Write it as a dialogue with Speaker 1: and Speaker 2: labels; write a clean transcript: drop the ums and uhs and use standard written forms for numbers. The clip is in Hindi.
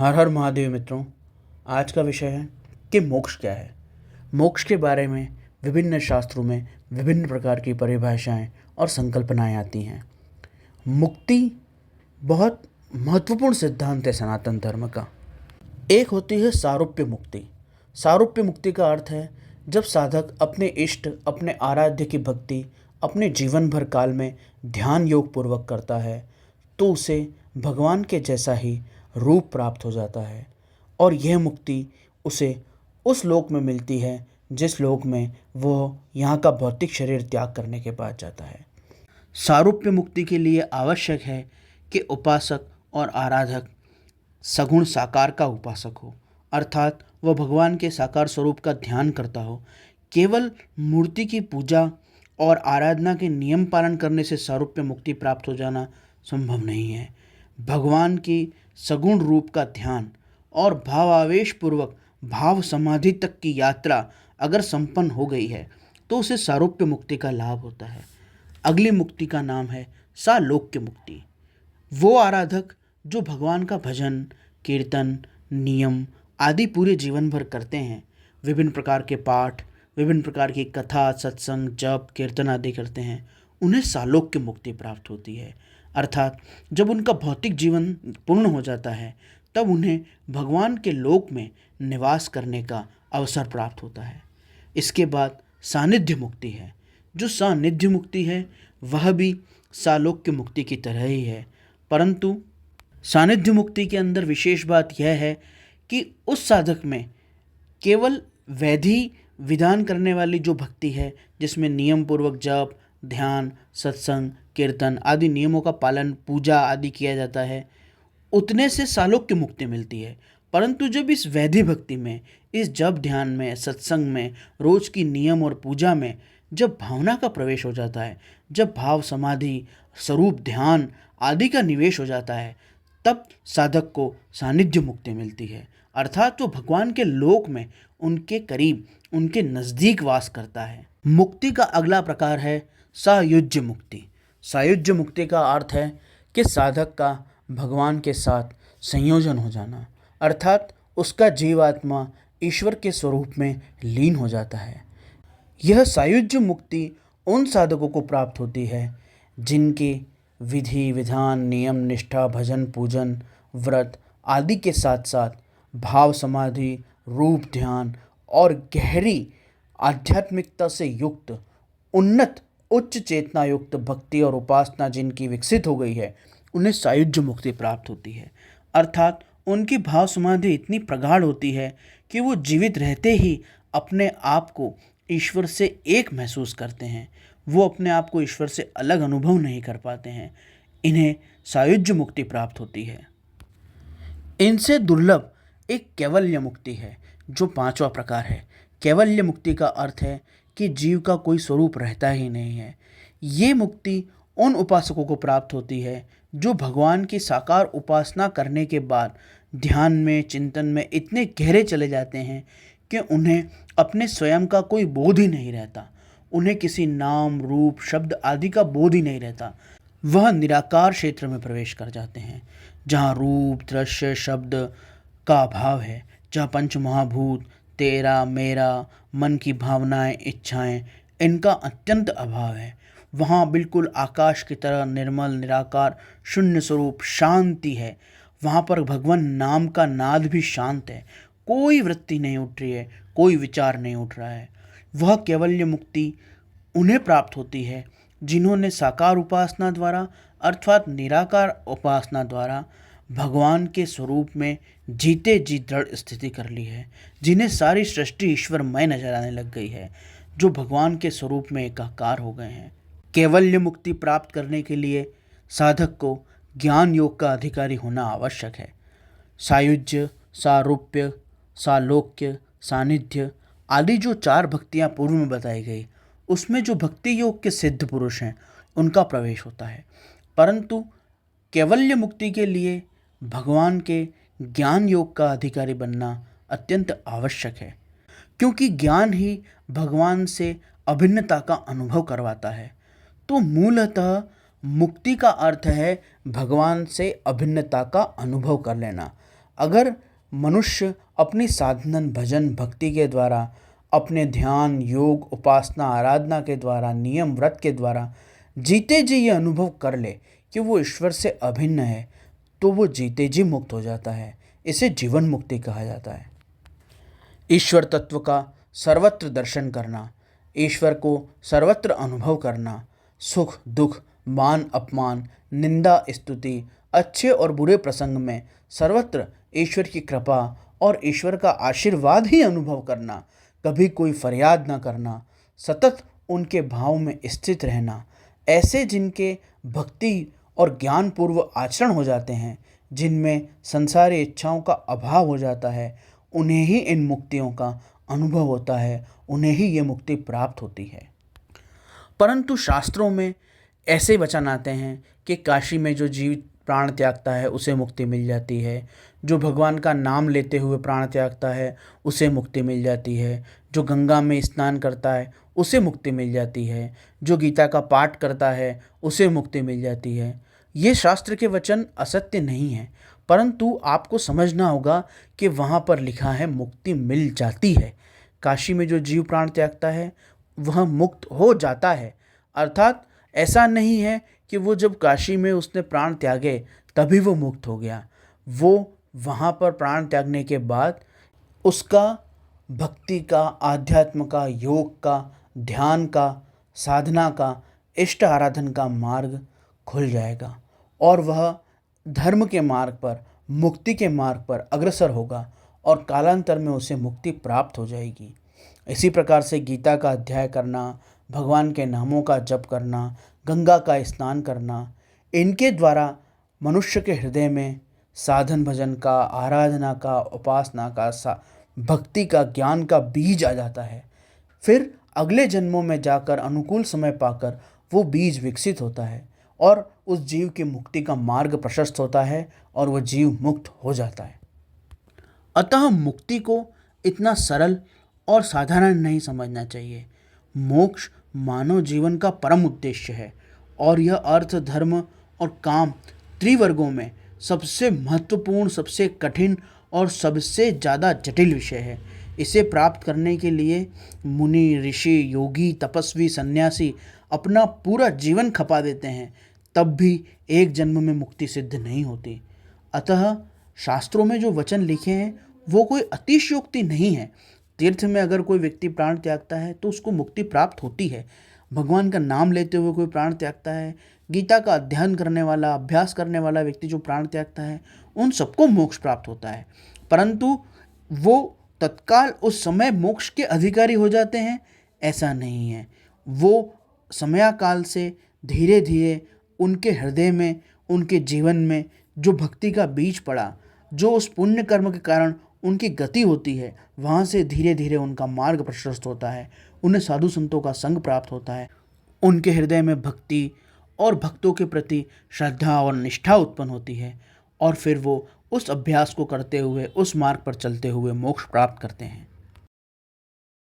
Speaker 1: हर हर महादेव मित्रों। आज का विषय है कि मोक्ष क्या है। मोक्ष के बारे में विभिन्न शास्त्रों में विभिन्न प्रकार की परिभाषाएं और संकल्पनाएं आती हैं। मुक्ति बहुत महत्वपूर्ण सिद्धांत है सनातन धर्म का। एक होती है सारूप्य मुक्ति। सारूप्य मुक्ति का अर्थ है जब साधक अपने इष्ट अपने आराध्य की भक्ति अपने जीवन भर काल में ध्यान योग पूर्वक करता है तो उसे भगवान के जैसा ही रूप प्राप्त हो जाता है और यह मुक्ति उसे उस लोक में मिलती है जिस लोक में वह यहाँ का भौतिक शरीर त्याग करने के बाद जाता है। सारूप्य मुक्ति के लिए आवश्यक है कि उपासक और आराधक सगुण साकार का उपासक हो, अर्थात वह भगवान के साकार स्वरूप का ध्यान करता हो। केवल मूर्ति की पूजा और आराधना के नियम पालन करने से सारूप्य मुक्ति प्राप्त हो जाना संभव नहीं है। भगवान की सगुण रूप का ध्यान और भावावेश पूर्वक भाव समाधि तक की यात्रा अगर संपन्न हो गई है तो उसे सारूप्य मुक्ति का लाभ होता है। अगली मुक्ति का नाम है सालोक्य मुक्ति। वो आराधक जो भगवान का भजन कीर्तन नियम आदि पूरे जीवन भर करते हैं, विभिन्न प्रकार के पाठ विभिन्न प्रकार की कथा सत्संग जप कीर्तन आदि करते हैं, उन्हें सालोक्य मुक्ति प्राप्त होती है। अर्थात जब उनका भौतिक जीवन पूर्ण हो जाता है तब उन्हें भगवान के लोक में निवास करने का अवसर प्राप्त होता है। इसके बाद सानिध्य मुक्ति है। जो सानिध्य मुक्ति है वह भी सालोक्य मुक्ति की तरह ही है, परंतु सानिध्य मुक्ति के अंदर विशेष बात यह है कि उस साधक में केवल वैधि विधान करने वाली जो भक्ति है, जिसमें नियम पूर्वक जप ध्यान सत्संग कीर्तन आदि नियमों का पालन पूजा आदि किया जाता है, उतने से सालोक्य मुक्ति मिलती है। परंतु जब इस वैधि भक्ति में इस जप ध्यान में सत्संग में रोज की नियम और पूजा में जब भावना का प्रवेश हो जाता है, जब भाव समाधि स्वरूप ध्यान आदि का निवेश हो जाता है, तब साधक को सानिध्य मुक्ति मिलती है। अर्थात वो भगवान के लोक में उनके करीब उनके नज़दीक वास करता है। मुक्ति का अगला प्रकार है सायुज्य मुक्ति। सायुज्य मुक्ति का अर्थ है कि साधक का भगवान के साथ संयोजन हो जाना, अर्थात उसका जीवात्मा ईश्वर के स्वरूप में लीन हो जाता है। यह सायुज्य मुक्ति उन साधकों को प्राप्त होती है जिनके विधि विधान नियम निष्ठा भजन पूजन व्रत आदि के साथ साथ भाव समाधि रूप ध्यान और गहरी आध्यात्मिकता से युक्त उन्नत उच्च चेतना युक्त भक्ति और उपासना जिनकी विकसित हो गई है, उन्हें सायुज्य मुक्ति प्राप्त होती है। अर्थात उनकी भाव समाधि इतनी प्रगाढ़ होती है कि वो जीवित रहते ही अपने आप को ईश्वर से एक महसूस करते हैं। वो अपने आप को ईश्वर से अलग अनुभव नहीं कर पाते हैं। इन्हें सायुज्य मुक्ति प्राप्त होती है। इनसे दुर्लभ एक कैवल्य मुक्ति है जो पांचवा प्रकार है। कैवल्य मुक्ति का अर्थ है कि जीव का कोई स्वरूप रहता ही नहीं है। ये मुक्ति उन उपासकों को प्राप्त होती है जो भगवान की साकार उपासना करने के बाद ध्यान में चिंतन में इतने गहरे चले जाते हैं कि उन्हें अपने स्वयं का कोई बोध ही नहीं रहता। उन्हें किसी नाम रूप शब्द आदि का बोध ही नहीं रहता। वह निराकार क्षेत्र में प्रवेश कर जाते हैं जहाँ रूप दृश्य शब्द का अभाव है, जहाँ पंच महाभूत तेरा मेरा मन की भावनाएं इच्छाएं इनका अत्यंत अभाव है। वहाँ बिल्कुल आकाश की तरह निर्मल निराकार शून्य स्वरूप शांति है। वहाँ पर भगवान नाम का नाद भी शांत है। कोई वृत्ति नहीं उठ रही है, कोई विचार नहीं उठ रहा है। वह कैवल्य मुक्ति उन्हें प्राप्त होती है जिन्होंने साकार उपासना द्वारा अर्थात निराकार उपासना द्वारा भगवान के स्वरूप में जीते जी दृढ़ स्थिति कर ली है, जिन्हें सारी सृष्टि ईश्वरमय नजर आने लग गई है, जो भगवान के स्वरूप में एकाकार हो गए हैं। कैवल्य मुक्ति प्राप्त करने के लिए साधक को ज्ञान योग का अधिकारी होना आवश्यक है। सायुज्य सारूप्य सालोक्य सानिध्य आदि जो चार भक्तियाँ पूर्व में बताई गई, उसमें जो भक्ति योग के सिद्ध पुरुष हैं उनका प्रवेश होता है। परंतु कैवल्य मुक्ति के लिए भगवान के ज्ञान योग का अधिकारी बनना अत्यंत आवश्यक है, क्योंकि ज्ञान ही भगवान से अभिन्नता का अनुभव करवाता है। तो मूलतः मुक्ति का अर्थ है भगवान से अभिन्नता का अनुभव कर लेना, अगर मनुष्य अपनी साधन भजन भक्ति के द्वारा, अपने ध्यान योग उपासना आराधना के द्वारा, नियम व्रत के द्वारा जीते जी ये अनुभव कर ले कि वो ईश्वर से अभिन्न है, तो वो जीते जी मुक्त हो जाता है। इसे जीवन मुक्ति कहा जाता है। ईश्वर तत्व का सर्वत्र दर्शन करना, ईश्वर को सर्वत्र अनुभव करना, सुख दुख मान अपमान निंदा स्तुति अच्छे और बुरे प्रसंग में सर्वत्र ईश्वर की कृपा और ईश्वर का आशीर्वाद ही अनुभव करना, कभी कोई फरियाद न करना, सतत उनके भाव में स्थित रहना, ऐसे जिनके भक्ति और ज्ञान पूर्व आचरण हो जाते हैं, जिनमें संसारी इच्छाओं का अभाव हो जाता है, उन्हें ही इन मुक्तियों का अनुभव होता है, उन्हें ही ये मुक्ति प्राप्त होती है। परंतु शास्त्रों में ऐसे वचन आते हैं कि काशी में जो जीव प्राण त्यागता है उसे मुक्ति मिल जाती है, जो भगवान का नाम लेते हुए प्राण त्यागता है उसे मुक्ति मिल जाती है, जो गंगा में स्नान करता है उसे मुक्ति मिल जाती है, जो गीता का पाठ करता है उसे मुक्ति मिल जाती है। ये शास्त्र के वचन असत्य नहीं हैं, परंतु आपको समझना होगा कि वहाँ पर लिखा है मुक्ति मिल जाती है। काशी में जो जीव प्राण त्यागता है वह मुक्त हो जाता है, अर्थात ऐसा नहीं है कि वो जब काशी में उसने प्राण त्यागे तभी वो मुक्त हो गया। वो वहाँ पर प्राण त्यागने के बाद उसका भक्ति का, आध्यात्म का, योग का, ध्यान का, साधना का, इष्ट आराधन का मार्ग खुल जाएगा और वह धर्म के मार्ग पर, मुक्ति के मार्ग पर अग्रसर होगा और कालांतर में उसे मुक्ति प्राप्त हो जाएगी। इसी प्रकार से गीता का अध्ययन करना, भगवान के नामों का जप करना, गंगा का स्नान करना, इनके द्वारा मनुष्य के हृदय में साधन भजन का, आराधना का, उपासना का, भक्ति का, ज्ञान का बीज आ जाता है। फिर अगले जन्मों में जाकर अनुकूल समय पाकर वो बीज विकसित होता है और उस जीव की मुक्ति का मार्ग प्रशस्त होता है और वह जीव मुक्त हो जाता है। अतः मुक्ति को इतना सरल और साधारण नहीं समझना चाहिए। मोक्ष मानव जीवन का परम उद्देश्य है और यह अर्थ, धर्म और काम त्रिवर्गों में सबसे महत्वपूर्ण, सबसे कठिन और सबसे ज़्यादा जटिल विषय है। इसे प्राप्त करने के लिए मुनि, ऋषि, योगी, तपस्वी, सन्यासी अपना पूरा जीवन खपा देते हैं, तब भी एक जन्म में मुक्ति सिद्ध नहीं होती। अतः शास्त्रों में जो वचन लिखे हैं वो कोई अतिशयोक्ति नहीं है। तीर्थ में अगर कोई व्यक्ति प्राण त्यागता है तो उसको मुक्ति प्राप्त होती है। भगवान का नाम लेते हुए कोई प्राण त्यागता है, गीता का अध्ययन करने वाला, अभ्यास करने वाला व्यक्ति जो प्राण त्यागता है, उन सबको मोक्ष प्राप्त होता है। परंतु वो तत्काल उस समय मोक्ष के अधिकारी हो जाते हैं, ऐसा नहीं है। वो समयाकाल से धीरे धीरे उनके हृदय में, उनके जीवन में जो भक्ति का बीज पड़ा, जो उस पुण्य कर्म के कारण उनकी गति होती है, वहाँ से धीरे धीरे उनका मार्ग प्रशस्त होता है, उन्हें साधु संतों का संग प्राप्त होता है, उनके हृदय में भक्ति और भक्तों के प्रति श्रद्धा और निष्ठा उत्पन्न होती है और फिर वो उस अभ्यास को करते हुए, उस मार्ग पर चलते हुए मोक्ष प्राप्त करते हैं।